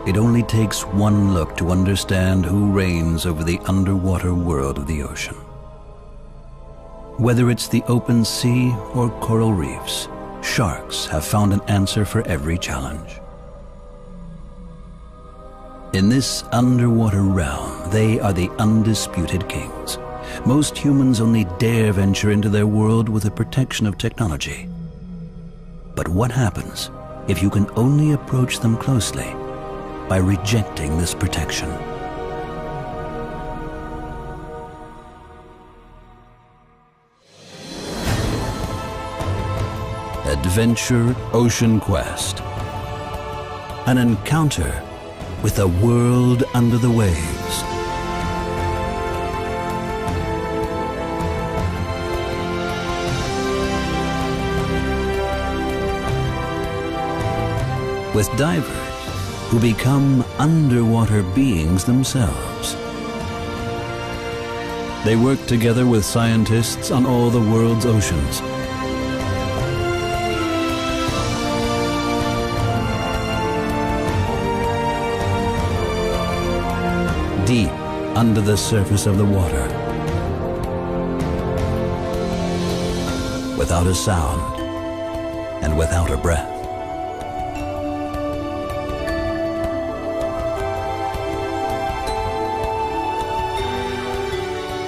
It only takes one look to understand who reigns over the underwater world of the ocean. Whether it's the open sea or coral reefs, sharks have found an answer for every challenge. In this underwater realm, they are the undisputed kings. Most humans only dare venture into their world with the protection of technology. But what happens if you can only approach them closely by rejecting this protection? Adventure Ocean Quest. An encounter with a world under the waves. With divers who become underwater beings themselves. They work together with scientists on all the world's oceans. Deep under the surface of the water, without a sound and without a breath.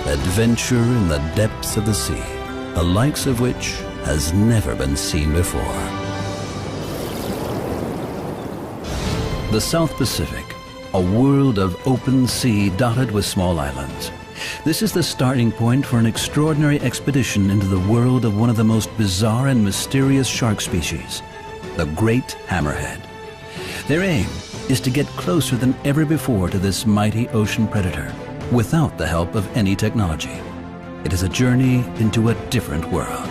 Adventure in the depths of the sea, the likes of which has never been seen before. The South Pacific, a world of open sea dotted with small islands. This is the starting point for an extraordinary expedition into the world of one of the most bizarre and mysterious shark species, the great hammerhead. Their aim is to get closer than ever before to this mighty ocean predator, without the help of any technology. It is a journey into a different world.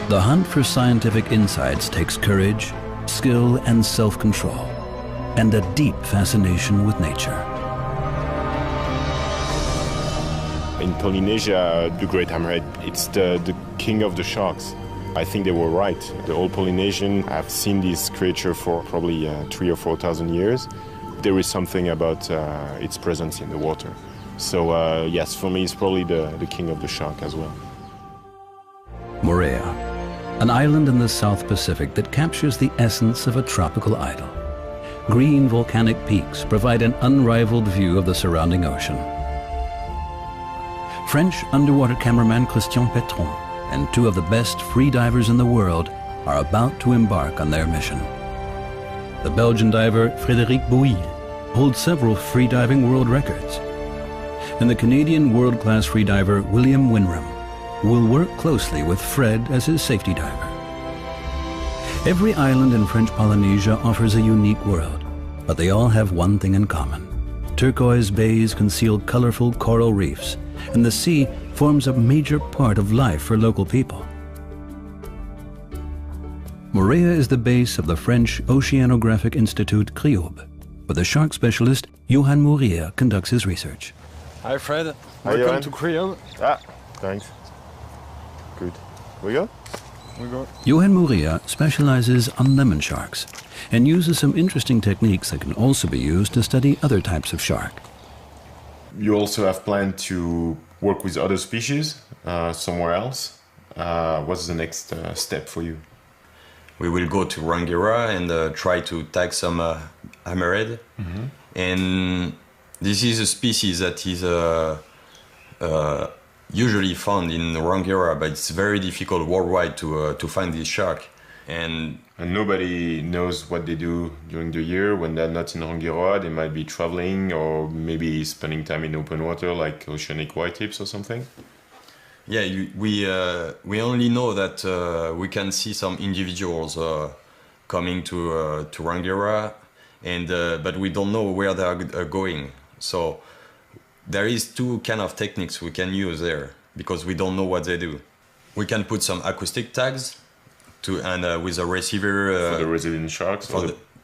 The hunt for scientific insights takes courage, skill, and self-control, and a deep fascination with nature. In Polynesia, the great hammerhead, it's the king of the sharks. I think they were right. The old Polynesian have seen this creature for probably 3,000 or 4,000 years. There is something about its presence in the water. So yes, for me, it's probably the king of the shark as well. Moorea, an island in the South Pacific that captures the essence of a tropical idyll. Green volcanic peaks provide an unrivaled view of the surrounding ocean. French underwater cameraman Christian Petron and two of the best freedivers in the world are about to embark on their mission. The Belgian diver Frédéric Bouilly holds several freediving world records. And the Canadian world-class freediver William Winram will work closely with Fred as his safety diver. Every island in French Polynesia offers a unique world, but they all have one thing in common. Turquoise bays conceal colorful coral reefs, and the sea forms a major part of life for local people. Moorea is the base of the French Oceanographic Institute CRIOB, where the shark specialist Johan Moorea conducts his research. Hi Fred, Hi, welcome Johan. to CRIOB. Ah, thanks. Good. We go? We go. Johan Moorea specializes on lemon sharks and uses some interesting techniques that can also be used to study other types of shark. You also have planned to work with other species somewhere else. What's the next step for you? We will go to Rangiora and try to tag some hammerhead. Mm-hmm. And this is a species that is usually found in Rangiora, but it's very difficult worldwide to find this shark. And nobody knows what they do during the year when they're not in Rangiora. They might be traveling or maybe spending time in open water like oceanic white tips or something. Yeah, we only know that we can see some individuals coming to Rangiora, and but we don't know where they are going. So there is two kind of techniques we can use there because we don't know what they do. We can put some acoustic tags with a receiver for the resident sharks,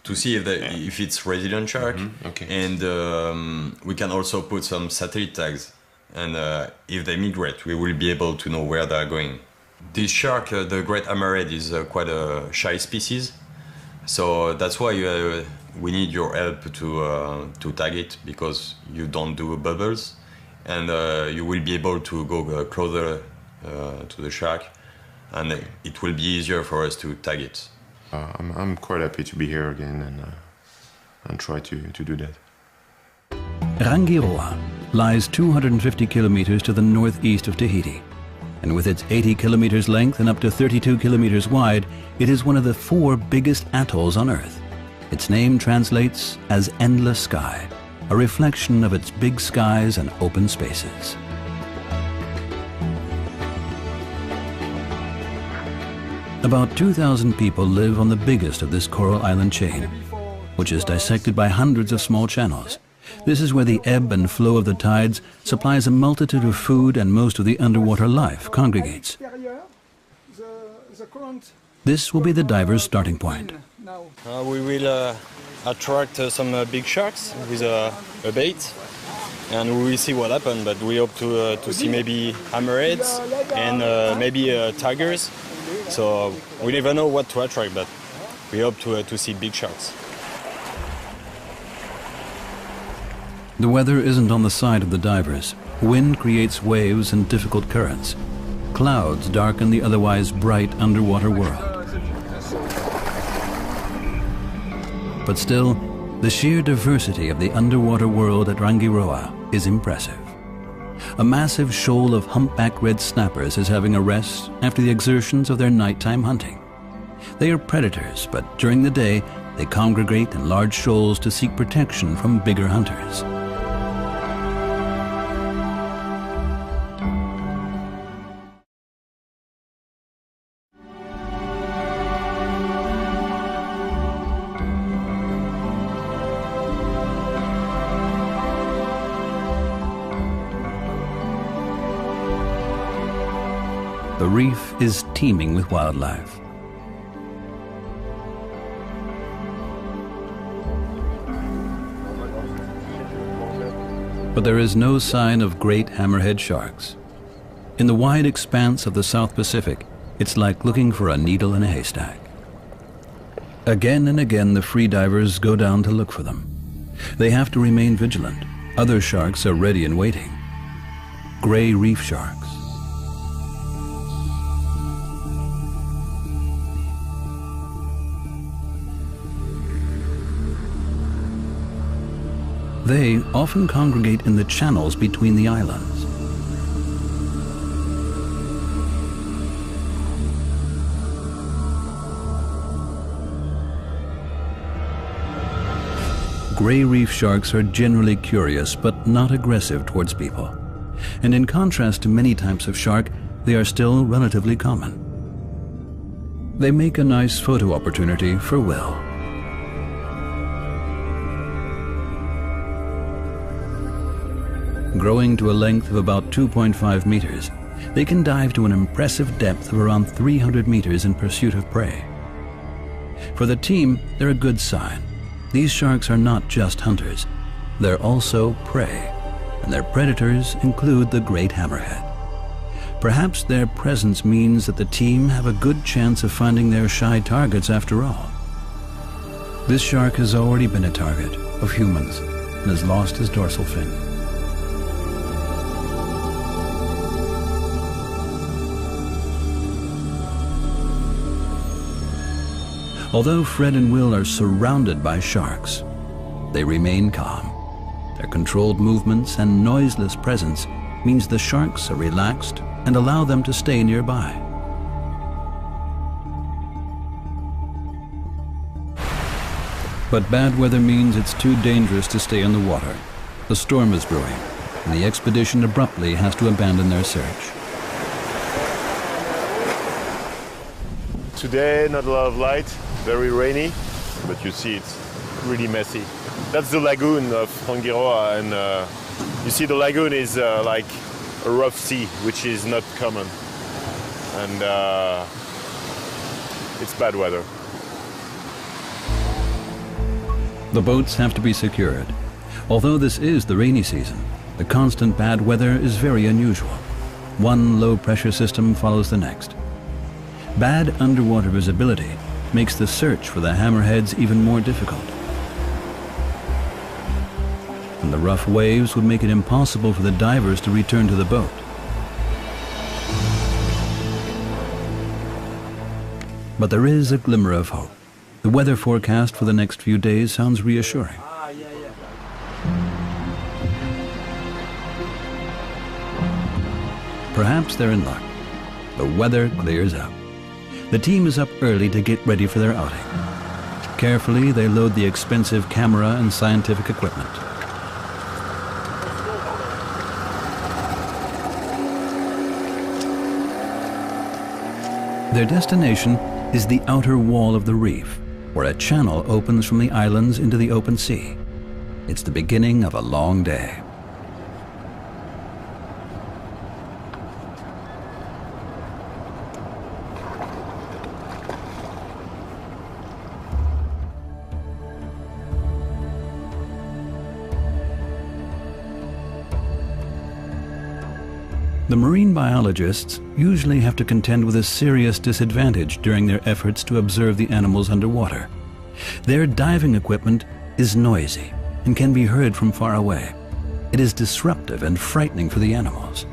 to see if it's resident shark. Mm-hmm. Okay. And we can also put some satellite tags, and if they migrate, we will be able to know where they are going. This shark, the great hammerhead, is quite a shy species, so that's why we need your help to tag it, because you don't do bubbles, and you will be able to go closer to the shark, and it will be easier for us to tag it. I'm quite happy to be here again and try to do that. Rangiroa lies 250 kilometers to the northeast of Tahiti, and with its 80 kilometers length and up to 32 kilometers wide, it is one of the 4 biggest atolls on Earth. Its name translates as endless sky, a reflection of its big skies and open spaces. About 2,000 people live on the biggest of this coral island chain, which is dissected by hundreds of small channels. This is where the ebb and flow of the tides supplies a multitude of food, and most of the underwater life congregates. This will be the diver's starting point. We will attract some big sharks with a bait, and we will see what happens, but we hope to see maybe hammerheads and maybe tigers. So we never know what to attract, but we hope to see big sharks. The weather isn't on the side of the divers. Wind creates waves and difficult currents. Clouds darken the otherwise bright underwater world. But still, the sheer diversity of the underwater world at Rangiroa is impressive. A massive shoal of humpback red snappers is having a rest after the exertions of their nighttime hunting. They are predators, but during the day, they congregate in large shoals to seek protection from bigger hunters. The reef is teeming with wildlife. But there is no sign of great hammerhead sharks. In the wide expanse of the South Pacific, it's like looking for a needle in a haystack. Again and again, the freedivers go down to look for them. They have to remain vigilant. Other sharks are ready and waiting. Gray reef sharks. They often congregate in the channels between the islands. Gray reef sharks are generally curious but not aggressive towards people. And in contrast to many types of shark, they are still relatively common. They make a nice photo opportunity for Will. Growing to a length of about 2.5 meters, they can dive to an impressive depth of around 300 meters in pursuit of prey. For the team, they're a good sign. These sharks are not just hunters, they're also prey, and their predators include the great hammerhead. Perhaps their presence means that the team have a good chance of finding their shy targets after all. This shark has already been a target of humans and has lost his dorsal fin. Although Fred and Will are surrounded by sharks, they remain calm. Their controlled movements and noiseless presence means the sharks are relaxed and allow them to stay nearby. But bad weather means it's too dangerous to stay in the water. The storm is brewing, and the expedition abruptly has to abandon their search. Today, not a lot of light, very rainy, but you see it's really messy. That's the lagoon of Rangiroa, and you see the lagoon is like a rough sea, which is not common. And it's bad weather. The boats have to be secured. Although this is the rainy season, the constant bad weather is very unusual. One low-pressure system follows the next. Bad underwater visibility makes the search for the hammerheads even more difficult. And the rough waves would make it impossible for the divers to return to the boat. But there is a glimmer of hope. The weather forecast for the next few days sounds reassuring. Perhaps they're in luck. The weather clears up. The team is up early to get ready for their outing. Carefully, they load the expensive camera and scientific equipment. Their destination is the outer wall of the reef, where a channel opens from the islands into the open sea. It's the beginning of a long day. The marine biologists usually have to contend with a serious disadvantage during their efforts to observe the animals underwater. Their diving equipment is noisy and can be heard from far away. It is disruptive and frightening for the animals.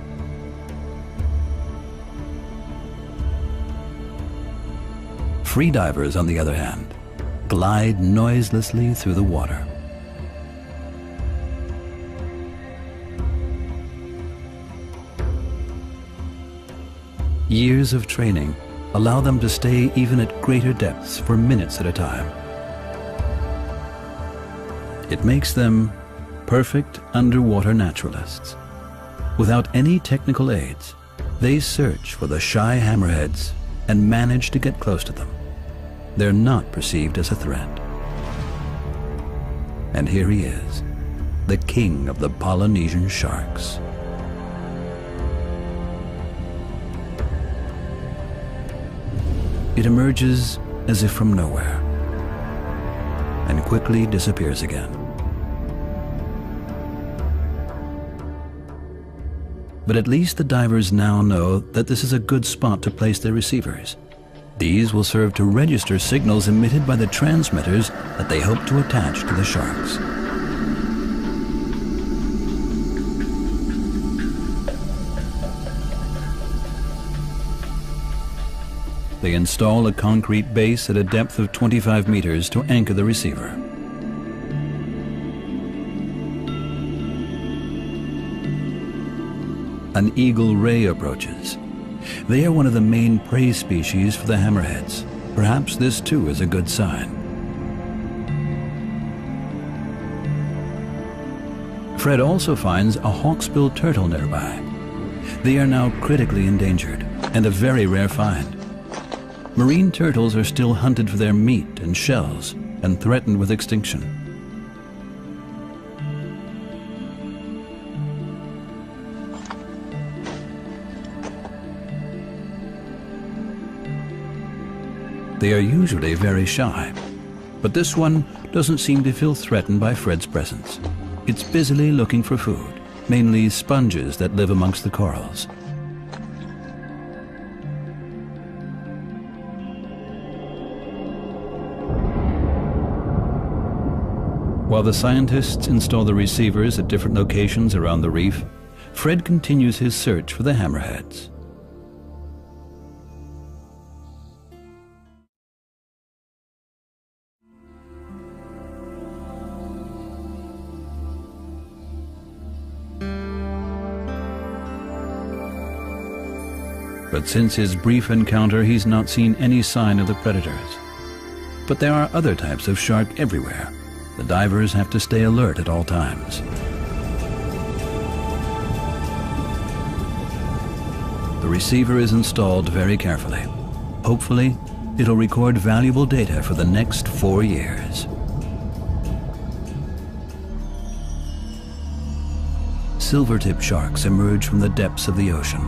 Freedivers, on the other hand, glide noiselessly through the water. Years of training allow them to stay even at greater depths for minutes at a time. It makes them perfect underwater naturalists. Without any technical aids, they search for the shy hammerheads and manage to get close to them. They're not perceived as a threat. And here he is, the king of the Polynesian sharks. It emerges as if from nowhere and quickly disappears again. But at least the divers now know that this is a good spot to place their receivers. These will serve to register signals emitted by the transmitters that they hope to attach to the sharks. They install a concrete base at a depth of 25 meters to anchor the receiver. An eagle ray approaches. They are one of the main prey species for the hammerheads. Perhaps this too is a good sign. Fred also finds a hawksbill turtle nearby. They are now critically endangered and a very rare find. Marine turtles are still hunted for their meat and shells and threatened with extinction. They are usually very shy, but this one doesn't seem to feel threatened by Fred's presence. It's busily looking for food, mainly sponges that live amongst the corals. While the scientists install the receivers at different locations around the reef, Fred continues his search for the hammerheads. But since his brief encounter, he's not seen any sign of the predators. But there are other types of shark everywhere. The divers have to stay alert at all times. The receiver is installed very carefully. Hopefully, it'll record valuable data for the next 4 years. Silvertip sharks emerge from the depths of the ocean.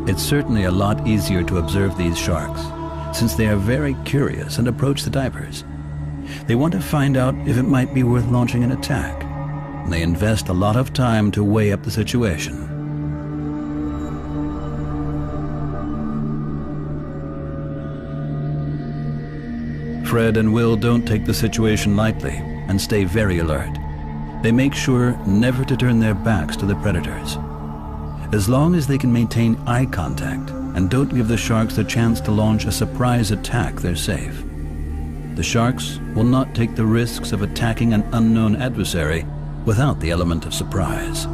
It's certainly a lot easier to observe these sharks, since they are very curious and approach the divers. They want to find out if it might be worth launching an attack. and they invest a lot of time to weigh up the situation. Fred and Will don't take the situation lightly and stay very alert. They make sure never to turn their backs to the predators. As long as they can maintain eye contact and don't give the sharks the chance to launch a surprise attack, they're safe. The sharks will not take the risks of attacking an unknown adversary without the element of surprise.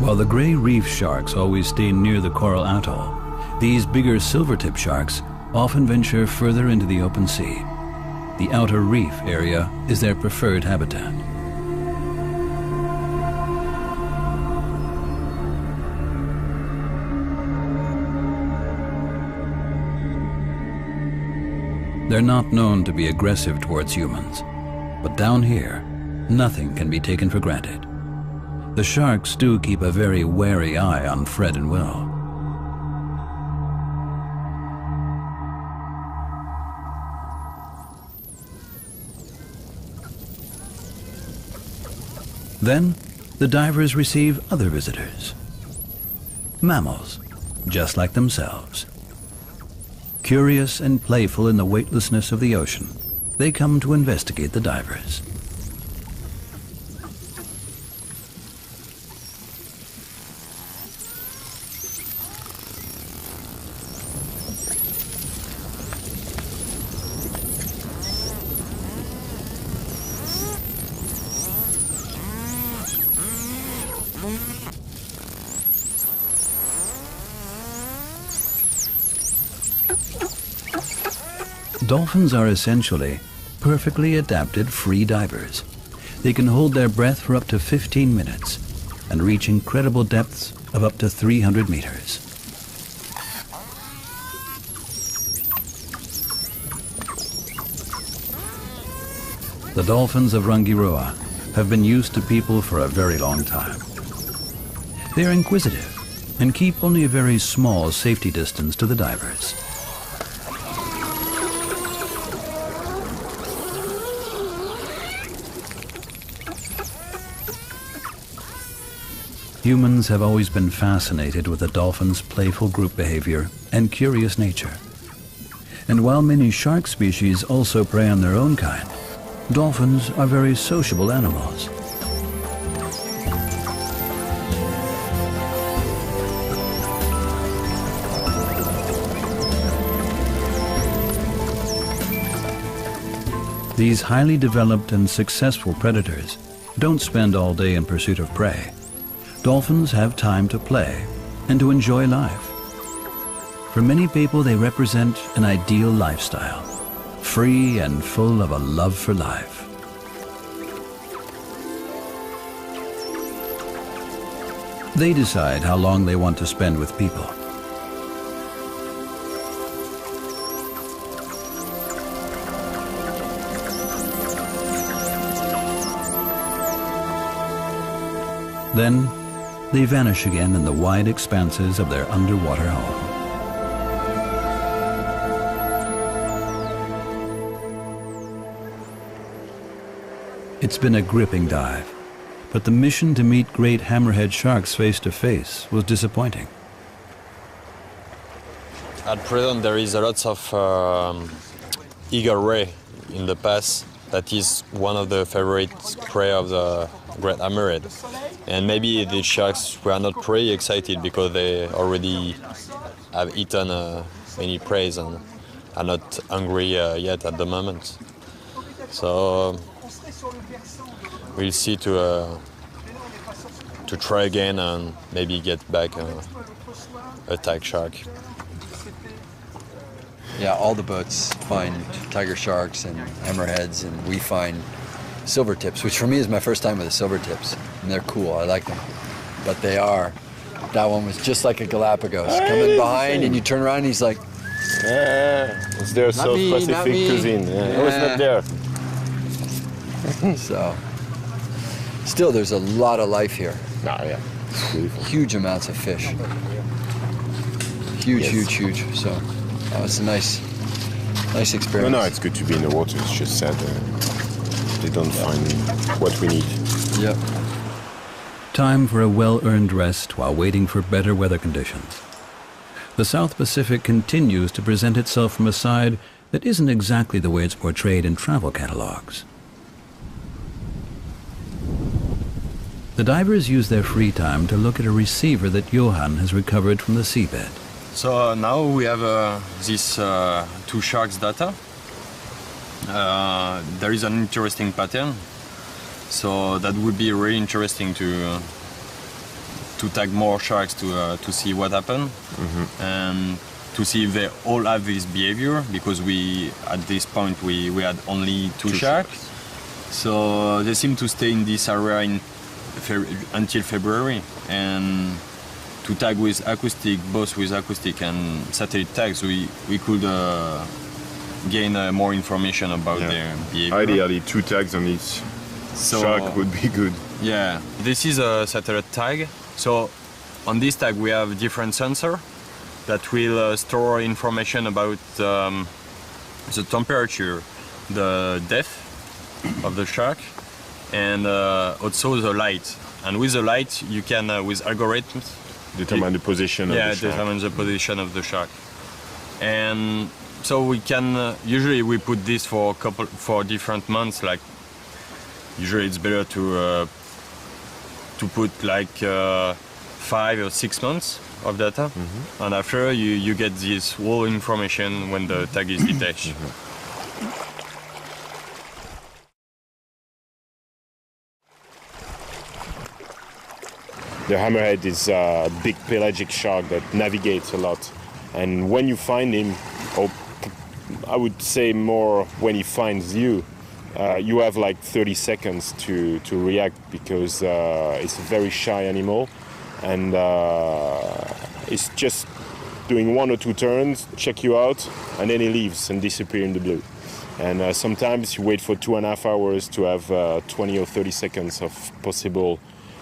While the gray reef sharks always stay near the coral atoll, these bigger silvertip sharks often venture further into the open sea. The outer reef area is their preferred habitat. They're not known to be aggressive towards humans, but down here, nothing can be taken for granted. The sharks do keep a very wary eye on Fred and Will. Then, the divers receive other visitors. Mammals, just like themselves. Curious and playful in the weightlessness of the ocean, they come to investigate the divers. Dolphins are essentially perfectly adapted free divers. They can hold their breath for up to 15 minutes and reach incredible depths of up to 300 meters. The dolphins of Rangiroa have been used to people for a very long time. They are inquisitive and keep only a very small safety distance to the divers. Humans have always been fascinated with the dolphins' playful group behavior and curious nature. And while many shark species also prey on their own kind, dolphins are very sociable animals. These highly developed and successful predators don't spend all day in pursuit of prey. Dolphins have time to play and to enjoy life. For many people, they represent an ideal lifestyle, free and full of a love for life. They decide how long they want to spend with people. Then, they vanish again in the wide expanses of their underwater home. It's been a gripping dive, but the mission to meet great hammerhead sharks face to face was disappointing. At present, there is a lot of eagle ray in the pass. That is one of the favorite prey of the great hammerhead. And maybe the sharks were not very excited because they already have eaten many prey and are not hungry yet at the moment. So we'll see to try again and maybe get back attack shark. Yeah, all the boats find tiger sharks and hammerheads, and we find silvertips, which for me is my first time with the silvertips. And they're cool, I like them. But they are That one was just like a Galapagos. Coming behind and you turn around and he's like, it's their South Pacific cuisine. Yeah. I was not there. So, still there's a lot of life here. No, yeah, it's beautiful. Huge amounts of fish. Huge, Yes. huge. So, it's a nice experience. No, it's good to be in the water. It's just sad they don't find what we need. Yep. Time for a well-earned rest while waiting for better weather conditions. The South Pacific continues to present itself from a side that isn't exactly the way it's portrayed in travel catalogs. The divers use their free time to look at a receiver that Johan has recovered from the seabed. So now we have these 2 sharks data. There is an interesting pattern. So that would be really interesting to tag more sharks to see what happened, and to see if they all have this behavior, because at this point we had only 2 sharks. So they seem to stay in this area until February, and to tag with acoustic, both with acoustic and satellite tags, we could gain more information about their behavior. Ideally, 2 tags on each shark would be good. Yeah, this is a satellite tag. So on this tag we have different sensor that will store information about the temperature, the depth of the shark, and also the light. And with the light you can, with algorithms, Determine the position of the shark. determine the position of the shark. And so we can, usually we put this for different months, like usually it's better to put like 5 or 6 months of data, and after you get this whole information when the tag is detached. The hammerhead is a big pelagic shark that navigates a lot, and when you find him, or I would say more when he finds you, you have like 30 seconds to react, because it's a very shy animal, and it's just doing 1 or 2 turns, check you out, and then he leaves and disappears in the blue. And sometimes you wait for 2.5 hours to have 20 or 30 seconds of possible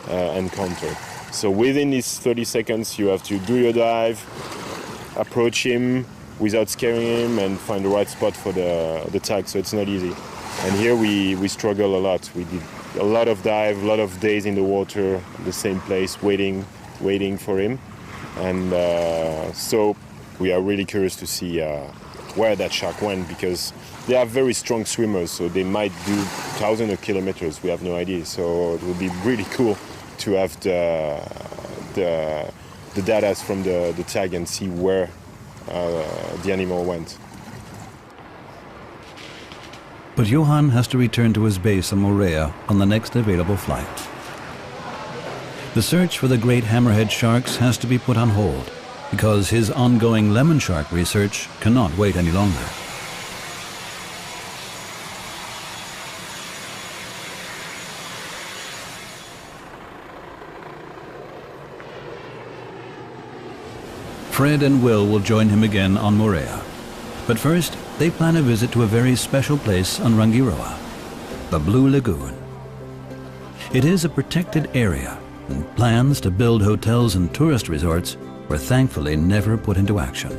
encounter. So within these 30 seconds you have to do your dive, approach him without scaring him, and find the right spot for the tag, so it's not easy. And here we struggle a lot. We did a lot of dive, a lot of days in the water, the same place, waiting for him. And so we are really curious to see where that shark went, because they are very strong swimmers, so they might do thousands of kilometers. We have no idea. So it would be really cool to have the data from the tag and see where the animal went. But Johan has to return to his base in Moorea on the next available flight. The search for the great hammerhead sharks has to be put on hold, because his ongoing lemon shark research cannot wait any longer. Fred and Will join him again on Moorea. But first, they plan a visit to a very special place on Rangiroa, the Blue Lagoon. It is a protected area, and plans to build hotels and tourist resorts were thankfully never put into action.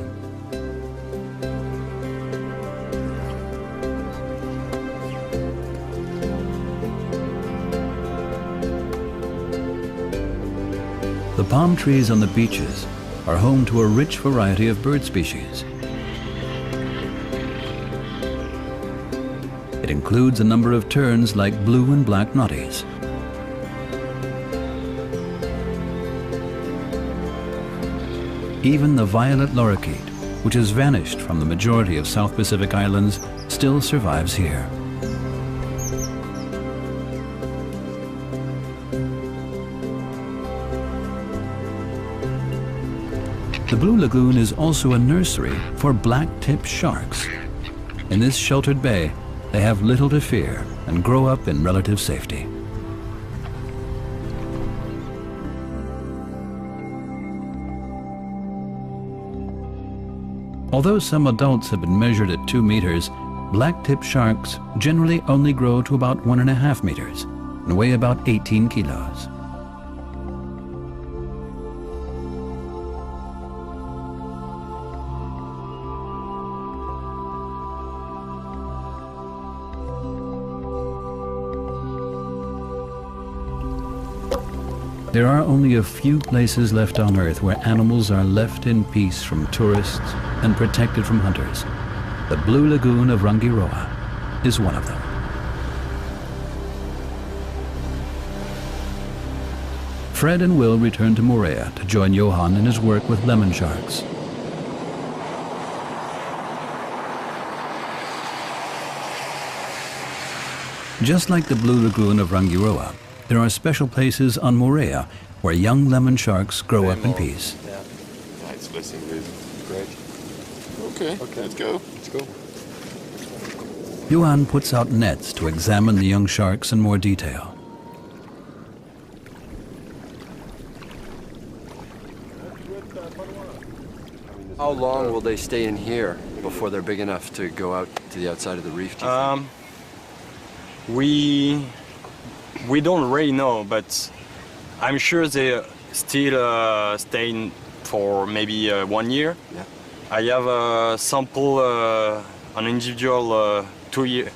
The palm trees on the beaches are home to a rich variety of bird species. It includes a number of terns like blue and black noddies. Even the violet lorikeet, which has vanished from the majority of South Pacific islands, still survives here. The Blue Lagoon is also a nursery for black-tipped sharks. In this sheltered bay, they have little to fear and grow up in relative safety. Although some adults have been measured at 2 meters, black-tip sharks generally only grow to about 1.5 meters and weigh about 18 kilos. There are only a few places left on Earth where animals are left in peace from tourists and protected from hunters. The Blue Lagoon of Rangiroa is one of them. Fred and Will return to Moorea to join Johan in his work with lemon sharks. Just like the Blue Lagoon of Rangiroa, there are special places on Moorea where young lemon sharks grow up in peace. Yeah, it's blessing good. Great. Okay, let's go. Let's go. Johan puts out nets to examine the young sharks in more detail. How long will they stay in here before they're big enough to go out to the outside of the reef? Do you think? We don't really know, but I'm sure they still staying for maybe 1 year. Yeah. I have a sample, an individual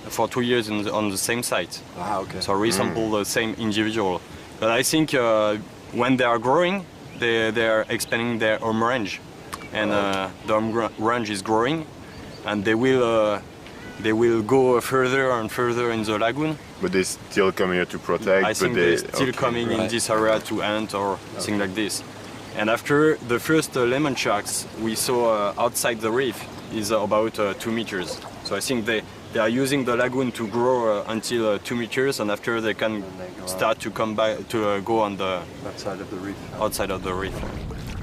for 2 years on the same site. Ah, okay. So we sample the same individual. But I think when they are growing, they are expanding their home range. And the home range is growing, and they will go further and further in the lagoon. But they still come here to protect. I think they're still coming in this area to hunt or things like this. And after the first lemon sharks we saw outside the reef is about 2 meters. So I think they are using the lagoon to grow until 2 meters, and after they can start to come back to go on the Outside of the reef. outside of the reef.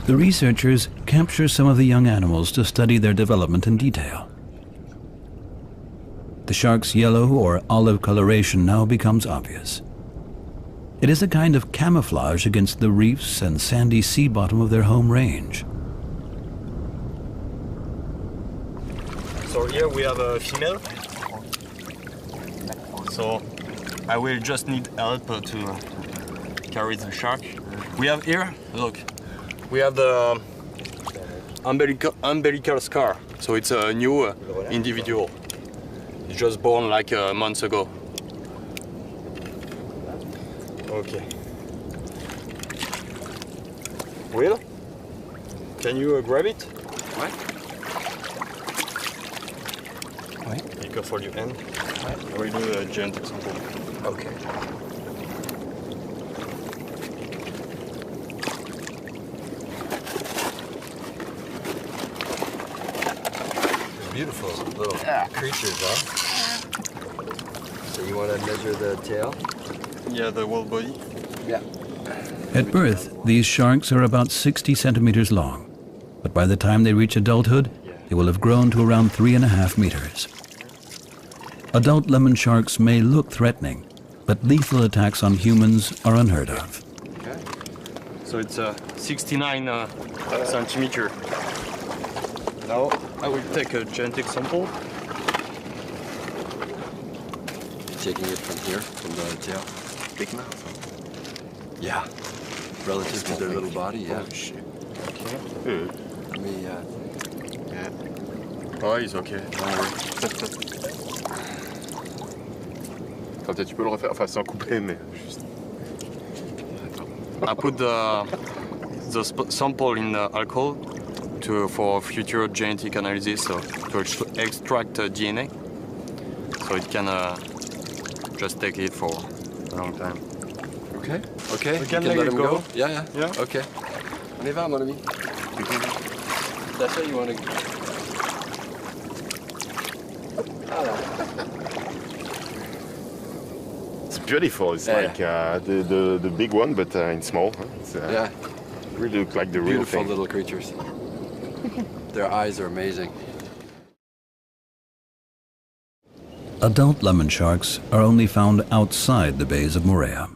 The researchers capture some of the young animals to study their development in detail. The shark's yellow or olive coloration now becomes obvious. It is a kind of camouflage against the reefs and sandy sea bottom of their home range. So here we have a female. So I will just need help to carry the shark. We have here, look, we have the umbilical scar. So it's a new individual. It's just born like months ago. Okay. Will, can you grab it? Ouais. Be careful your hand. I will do a giant example. Okay. Beautiful little creatures, huh? So you want to measure the tail? Yeah, the whole body. Yeah. At birth, these sharks are about 60 centimeters long, but by the time they reach adulthood, they will have grown to around 3.5 meters. Adult lemon sharks may look threatening, but lethal attacks on humans are unheard of. Okay. So it's 69 centimeter. Now I will take a genetic sample. Taking it from here, from the tail. Big mouth. Yeah. Relative to their little body, yeah. Oh, shit. Okay. Let me, Oh, he's okay. Don't worry. Enfin, peut-être tu peux le refaire, enfin sans couper, mais juste. I put the sample in alcohol for future genetic analysis, so to extract DNA, so it can just take it for a long time. okay. Okay. We can let him it go. Yeah, yeah. Yeah. Okay. On y va, mon ami. That's what you want to. It's beautiful. It's Yeah, like the big one, but in small. Huh? It's, Yeah. really look like the real Beautiful thing. little creatures. Their eyes are amazing. Adult lemon sharks are only found outside the bays of Moorea.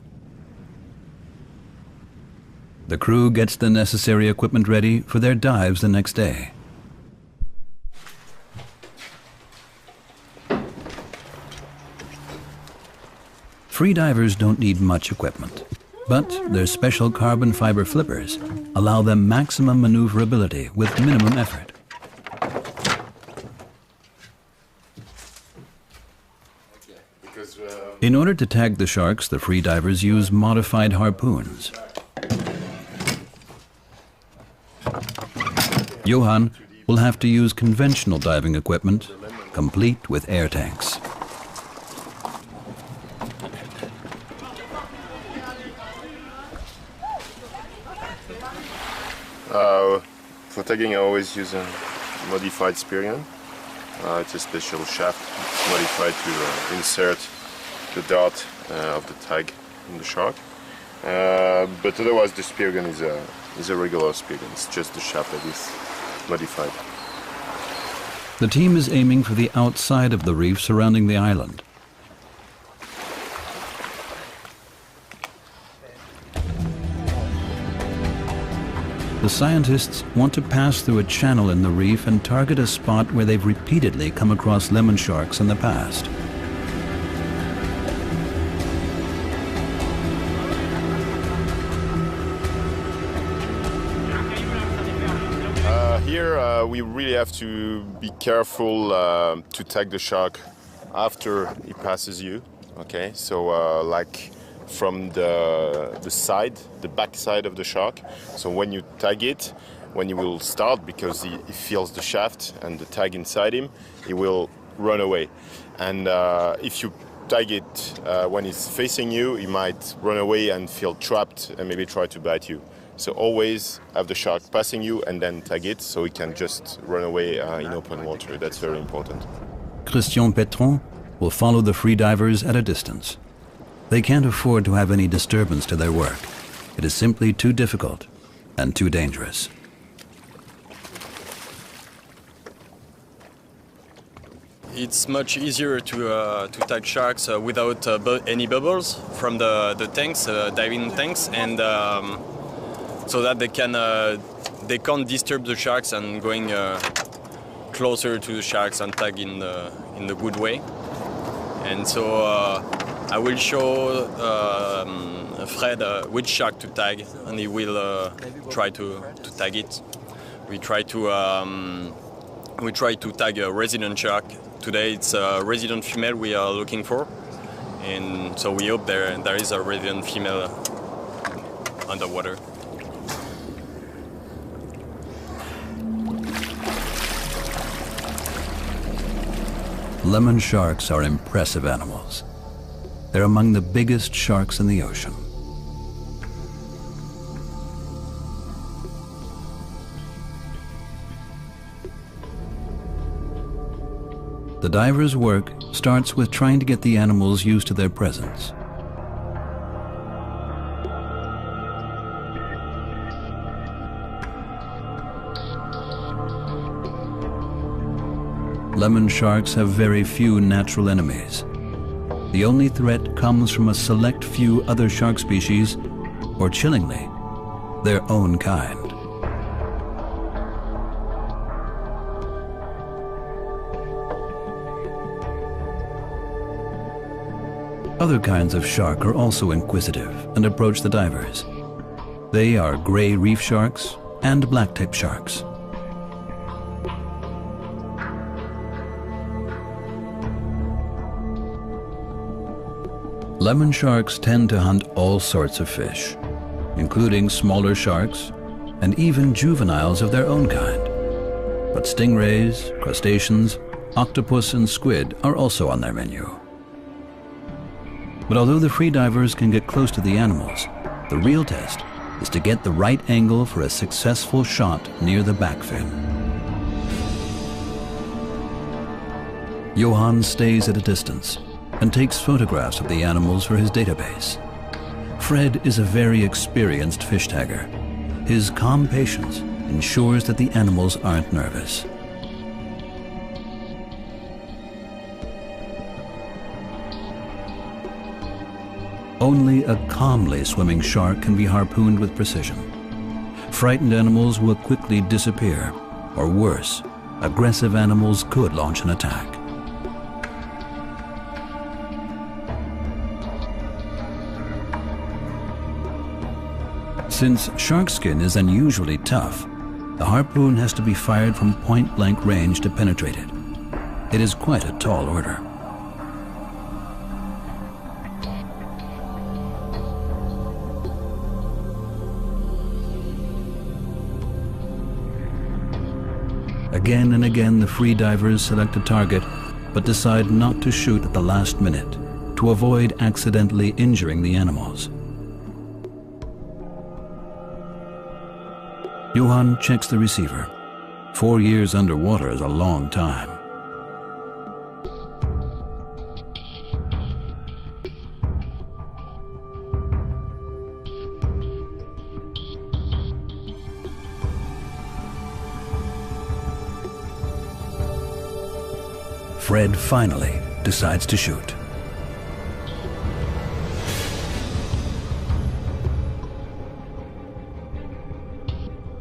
The crew gets the necessary equipment ready for their dives the next day. Freedivers don't need much equipment, but their special carbon fiber flippers allow them maximum maneuverability with minimum effort. In order to tag the sharks, the freedivers use modified harpoons. Johan will have to use conventional diving equipment, complete with air tanks. For tagging, I always use a modified Spirion. It's a special shaft modified to insert the dart of the tag in the shark. But otherwise, the Spirion is a regular Spirion. It's just the shaft that is modified. The team is aiming for the outside of the reef surrounding the island. The scientists want to pass through a channel in the reef and target a spot where they've repeatedly come across lemon sharks in the past. Here we really have to be careful to tag the shark after he passes you. Okay, so like from the side, the back side of the shark. So when you tag it, when you will start, because he feels the shaft and the tag inside him, he will run away. And if you tag it when he's facing you, he might run away and feel trapped and maybe try to bite you. So always have the shark passing you and then tag it so he can just run away in open water. That's very important. Christian Petron will follow the freedivers at a distance. They can't afford to have any disturbance to their work. It is simply too difficult and too dangerous. It's much easier to tag sharks without any bubbles from the tanks, diving tanks, and so that they can't disturb the sharks and going closer to the sharks and tag in the good way. And so I will show Fred which shark to tag, and he will try to tag it. We try to tag a resident shark. Today it's a resident female we are looking for, and so we hope there is a resident female underwater. Lemon sharks are impressive animals. They're among the biggest sharks in the ocean. The divers' work starts with trying to get the animals used to their presence. Lemon sharks have very few natural enemies. The only threat comes from a select few other shark species, or chillingly, their own kind. Other kinds of shark are also inquisitive and approach the divers. They are gray reef sharks and blacktip sharks. Lemon sharks tend to hunt all sorts of fish, including smaller sharks and even juveniles of their own kind. But stingrays, crustaceans, octopus and squid are also on their menu. But although the freedivers can get close to the animals, the real test is to get the right angle for a successful shot near the back fin. Johan stays at a distance and takes photographs of the animals for his database. Fred is a very experienced fish tagger. His calm patience ensures that the animals aren't nervous. Only a calmly swimming shark can be harpooned with precision. Frightened animals will quickly disappear, or worse, aggressive animals could launch an attack. Since shark skin is unusually tough, the harpoon has to be fired from point-blank range to penetrate it. It is quite a tall order. Again and again, the free divers select a target, but decide not to shoot at the last minute to avoid accidentally injuring the animals. Johan checks the receiver. 4 years underwater is a long time. Fred finally decides to shoot.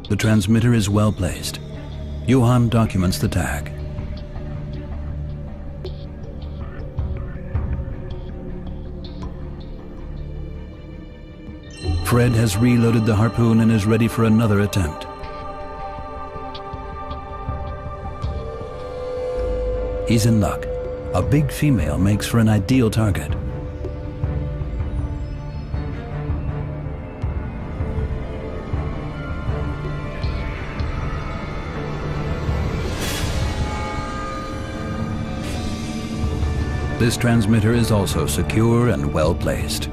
The transmitter is well placed. Johan documents the tag. Fred has reloaded the harpoon and is ready for another attempt. He's in luck. A big female makes for an ideal target. This transmitter is also secure and well placed.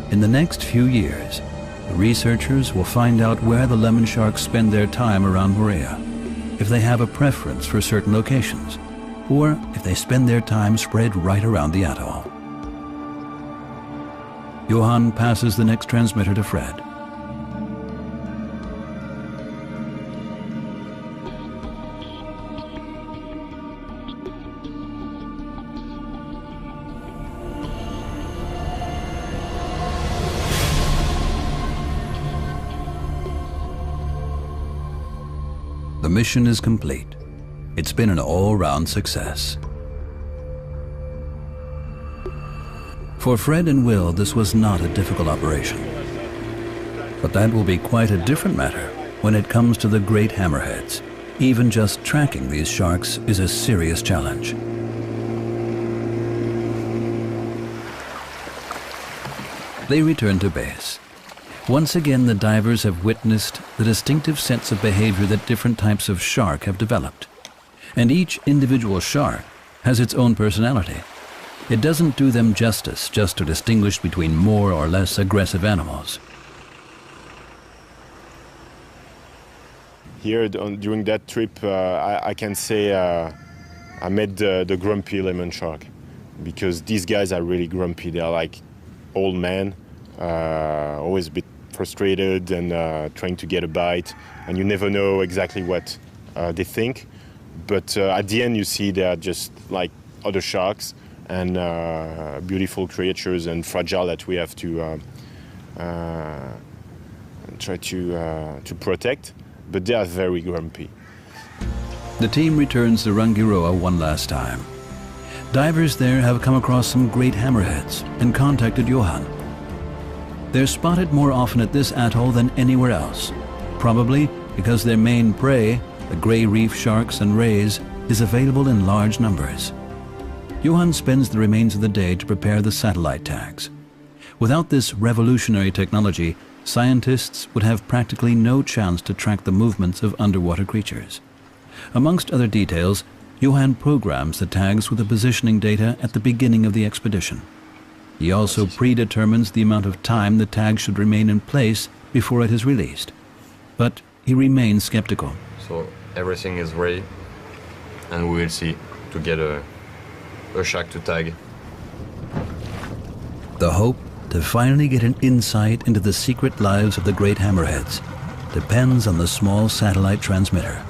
In the next few years, the researchers will find out where the lemon sharks spend their time around Moorea, if they have a preference for certain locations, or if they spend their time spread right around the atoll. Johan passes the next transmitter to Fred. The mission is complete. It's been an all-round success. For Fred and Will, this was not a difficult operation. But that will be quite a different matter when it comes to the great hammerheads. Even just tracking these sharks is a serious challenge. They return to base. Once again, the divers have witnessed the distinctive sets of behavior that different types of shark have developed. And each individual shark has its own personality. It doesn't do them justice just to distinguish between more or less aggressive animals. Here, during that trip, I can say I met the grumpy lemon shark, because these guys are really grumpy. They're like old men, always a bit frustrated and trying to get a bite, and you never know exactly what they think. But at the end, you see they are just like other sharks, and beautiful creatures and fragile that we have to try to protect. But they are very grumpy. The team returns to Rangiroa one last time. Divers there have come across some great hammerheads and contacted Johan. They're spotted more often at this atoll than anywhere else, probably because their main prey, the gray reef sharks and rays, is available in large numbers. Johan spends the remains of the day to prepare the satellite tags. Without this revolutionary technology, scientists would have practically no chance to track the movements of underwater creatures. Amongst other details, Johan programs the tags with the positioning data at the beginning of the expedition. He also predetermines the amount of time the tag should remain in place before it is released. But he remains skeptical. So everything is ready, and we will see to get a shark to tag. The hope to finally get an insight into the secret lives of the great hammerheads depends on the small satellite transmitter.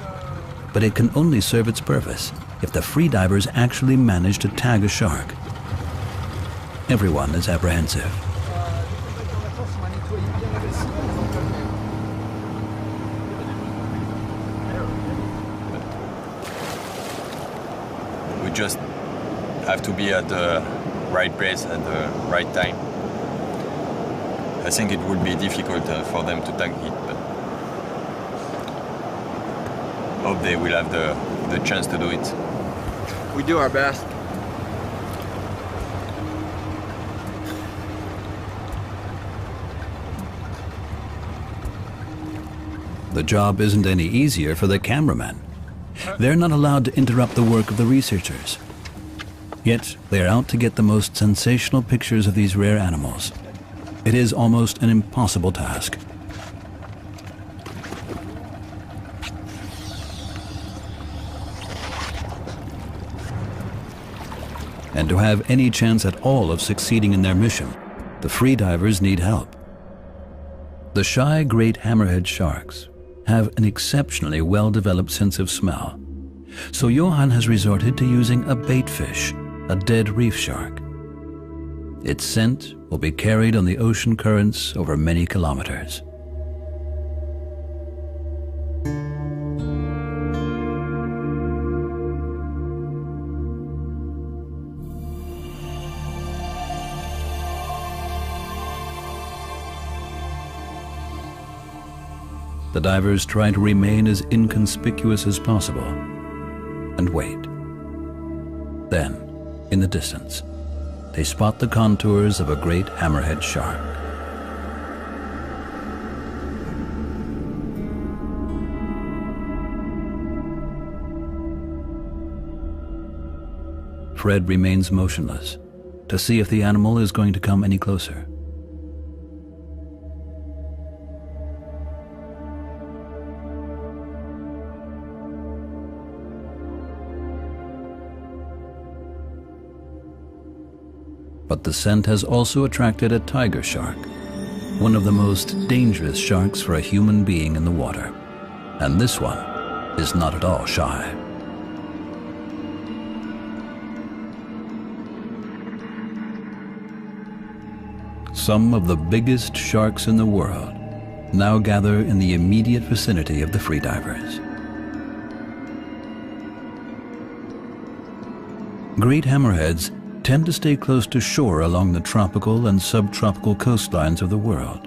But it can only serve its purpose if the freedivers actually manage to tag a shark. Everyone is apprehensive. We just have to be at the right place at the right time. I think it would be difficult for them to tag it, but hope they will have the chance to do it. We do our best. The job isn't any easier for the cameramen. They're not allowed to interrupt the work of the researchers. Yet, they are out to get the most sensational pictures of these rare animals. It is almost an impossible task. And to have any chance at all of succeeding in their mission, the freedivers need help. The shy great hammerhead sharks have an exceptionally well-developed sense of smell. So Johan has resorted to using a bait fish, a dead reef shark. Its scent will be carried on the ocean currents over many kilometers. The divers try to remain as inconspicuous as possible and wait. Then, in the distance, they spot the contours of a great hammerhead shark. Fred remains motionless to see if the animal is going to come any closer. But the scent has also attracted a tiger shark, one of the most dangerous sharks for a human being in the water. And this one is not at all shy. Some of the biggest sharks in the world now gather in the immediate vicinity of the freedivers. Great hammerheads tend to stay close to shore along the tropical and subtropical coastlines of the world.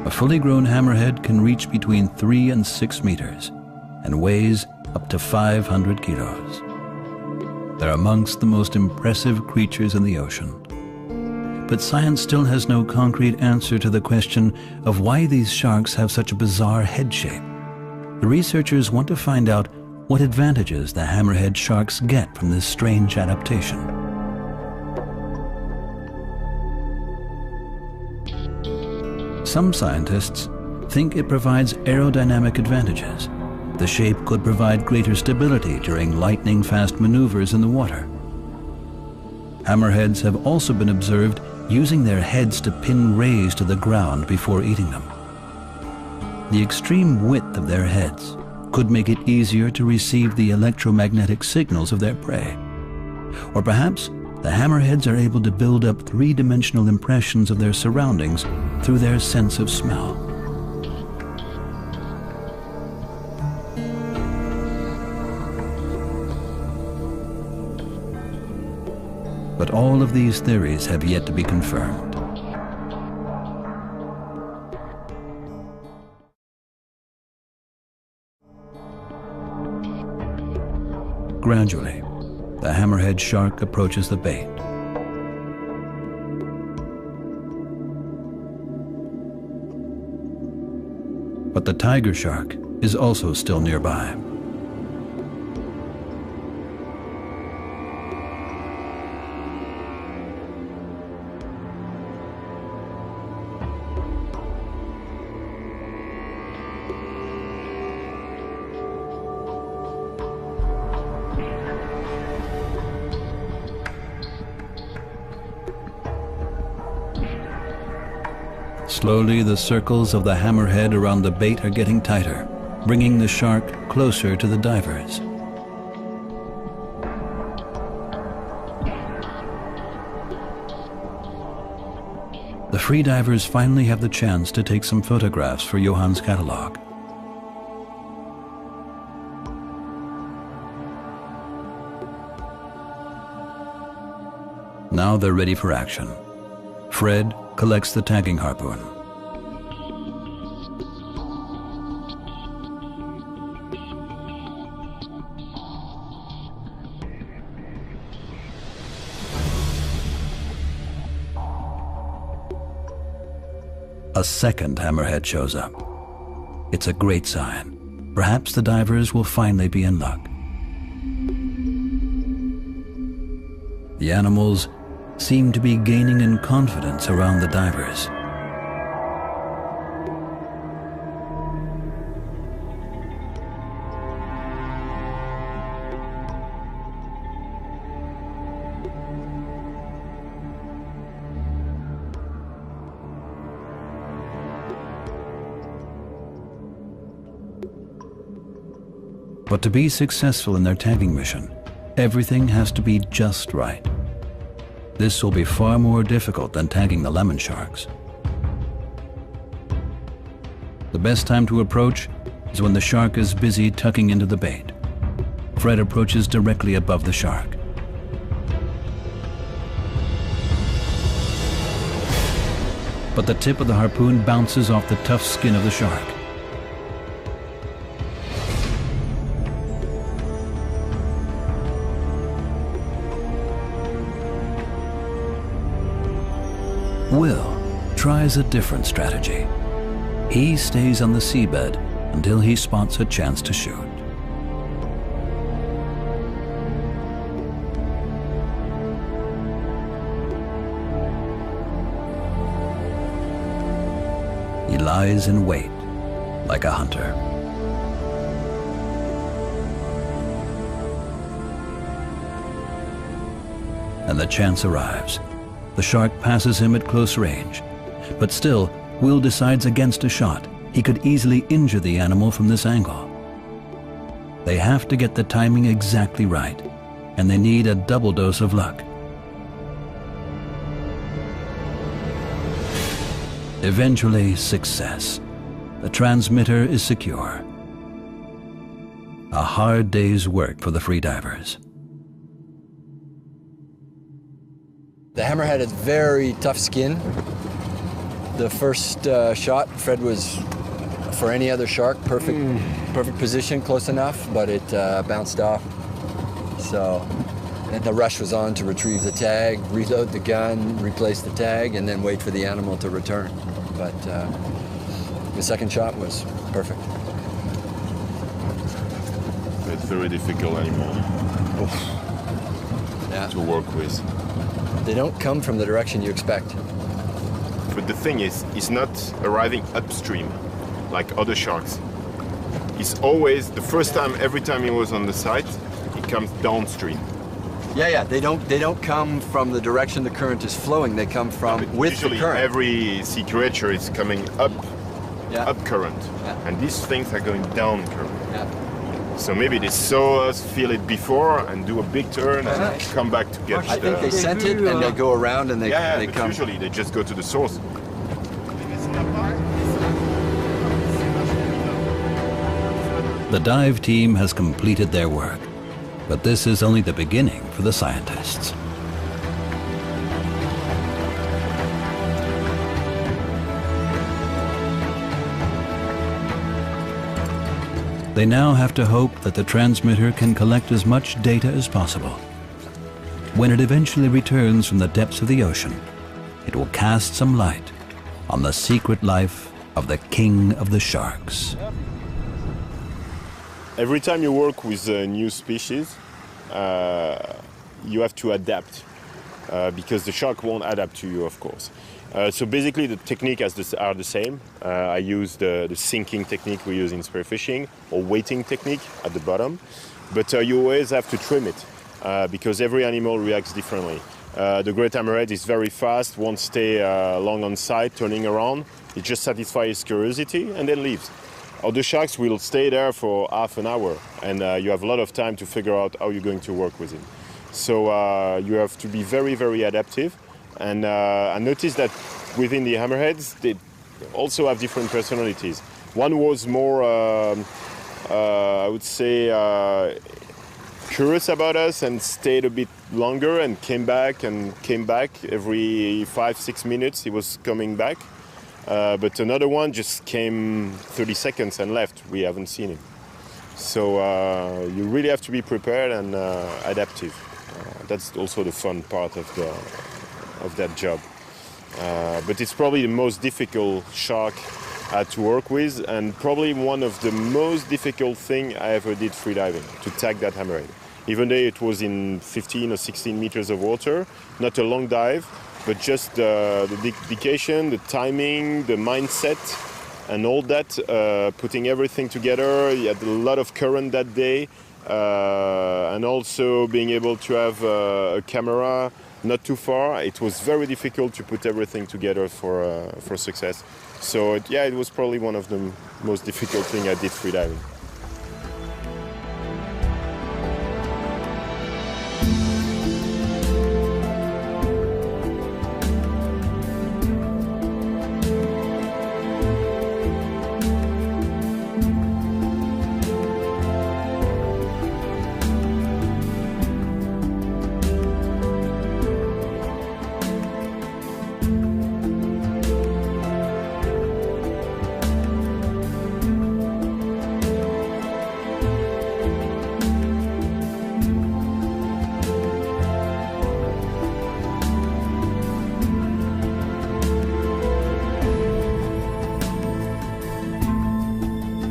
A fully grown hammerhead can reach between 3 and 6 meters and weighs up to 500 kilos. They're amongst the most impressive creatures in the ocean. But science still has no concrete answer to the question of why these sharks have such a bizarre head shape. The researchers want to find out what advantages the hammerhead sharks get from this strange adaptation. Some scientists think it provides aerodynamic advantages. The shape could provide greater stability during lightning-fast maneuvers in the water. Hammerheads have also been observed using their heads to pin rays to the ground before eating them. The extreme width of their heads could make it easier to receive the electromagnetic signals of their prey. Or perhaps the hammerheads are able to build up three-dimensional impressions of their surroundings through their sense of smell. But all of these theories have yet to be confirmed. Gradually, the hammerhead shark approaches the bait. But the tiger shark is also still nearby. Slowly, the circles of the hammerhead around the bait are getting tighter, bringing the shark closer to the divers. The freedivers finally have the chance to take some photographs for Johan's catalog. Now they're ready for action. Fred collects the tagging harpoon. A second hammerhead shows up. It's a great sign. Perhaps the divers will finally be in luck. The animals seem to be gaining in confidence around the divers. But to be successful in their tagging mission, everything has to be just right. This will be far more difficult than tagging the lemon sharks. The best time to approach is when the shark is busy tucking into the bait. Fred approaches directly above the shark. But the tip of the harpoon bounces off the tough skin of the shark. Will tries a different strategy. He stays on the seabed until he spots a chance to shoot. He lies in wait like a hunter. And the chance arrives. The shark passes him at close range. But still, Will decides against a shot. He could easily injure the animal from this angle. They have to get the timing exactly right, and they need a double dose of luck. Eventually, success. The transmitter is secure. A hard day's work for the freedivers. The hammerhead has very tough skin. The first shot, Fred was, for any other shark, perfect position, close enough, but it bounced off. So, and the rush was on to retrieve the tag, reload the gun, replace the tag, and then wait for the animal to return. But the second shot was perfect. It's very difficult animal to work with. They don't come from the direction you expect. But the thing is, it's not arriving upstream like other sharks. It's always, the first time, every time he was on the site, it comes downstream. Yeah, they don't come from the direction the current is flowing. They come from with the current. Every sea creature is coming up current, and these things are going down current. Yeah. So maybe they saw us, feel it before, and do a big turn and come back to get. I think they scent it and they go around and they but come. usually they just go to the source. The dive team has completed their work, but this is only the beginning for the scientists. They now have to hope that the transmitter can collect as much data as possible. When it eventually returns from the depths of the ocean, it will cast some light on the secret life of the king of the sharks. Every time you work with a new species, you have to adapt because the shark won't adapt to you, of course. So basically the technique are the same. I use the sinking technique we use in spearfishing, or weighting technique at the bottom. But you always have to trim it because every animal reacts differently. The great hammerhead is very fast, won't stay long on site, turning around. It just satisfies his curiosity and then leaves. Other sharks will stay there for half an hour, and you have a lot of time to figure out how you're going to work with him. So you have to be very, very adaptive. And I noticed that within the hammerheads, they also have different personalities. One was more, I would say, curious about us and stayed a bit longer and came back every 5-6 minutes. He was coming back, but another one just came 30 seconds and left. We haven't seen him. So you really have to be prepared and adaptive. That's also the fun part of that job. But it's probably the most difficult shark to work with, and probably one of the most difficult thing I ever did freediving, to tag that hammerhead. Even though it was in 15 or 16 meters of water, not a long dive, but just the dedication, the timing, the mindset, and all that, putting everything together. You had a lot of current that day, and also being able to have a camera not too far. It was very difficult to put everything together for success. So it was probably one of the most difficult things I did freediving.